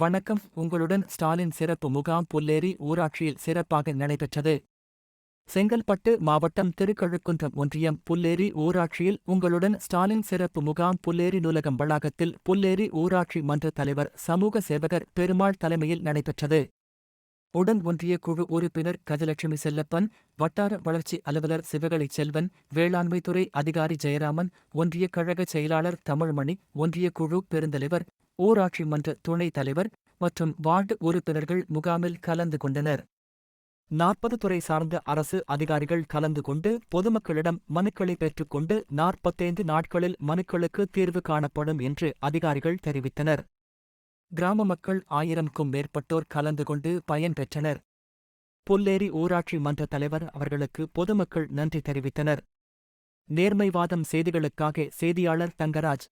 வணக்கம். உங்களுடன் ஸ்டாலின் சிறப்பு முகாம் புல்லேரி ஊராட்சியில் சிறப்பாக நடைபெற்றது. செங்கல்பட்டு மாவட்டம் திருக்கழுக்குன்றம் ஒன்றியம் புல்லேரி ஊராட்சியில் உங்களுடன் ஸ்டாலின் சிறப்பு முகாம் புல்லேரி நூலகம் வளாகத்தில் புல்லேரி ஊராட்சி மன்ற தலைவர் சமூக சேவகர் பெருமாள் தலைமையில் நடைபெற்றது. உடன் ஒன்றிய குழு உறுப்பினர் கஜலட்சுமி செல்லப்பன், வட்டார வளர்ச்சி அலுவலர் சிவகலை செல்வன், வேளாண்மைத்துறை அதிகாரி ஜெயராமன், ஒன்றிய கழக செயலாளர் தமிழ்மணி, ஒன்றிய குழு பெருந்தலைவர், ஊராட்சி மன்ற துணைத் தலைவர் மற்றும் வார்டு உறுப்பினர்கள் முகாமில் கலந்து கொண்டனர். 40 துறை சார்ந்த அரசு அதிகாரிகள் கலந்து கொண்டு பொதுமக்களிடம் மனுக்களை பெற்றுக்கொண்டு 45 நாட்களில் மனுக்களுக்கு தீர்வு காணப்படும் என்று அதிகாரிகள் தெரிவித்தனர். கிராம மக்கள் 1000க்கும் மேற்பட்டோர் கலந்து கொண்டு பயன் பெற்றனர். புல்லேரி ஊராட்சி மன்ற தலைவர் அவர்களுக்கு பொதுமக்கள் நன்றி தெரிவித்தனர். நேர்மைவாதம் செய்திகளுக்காக செய்தியாளர் தங்கராஜ்.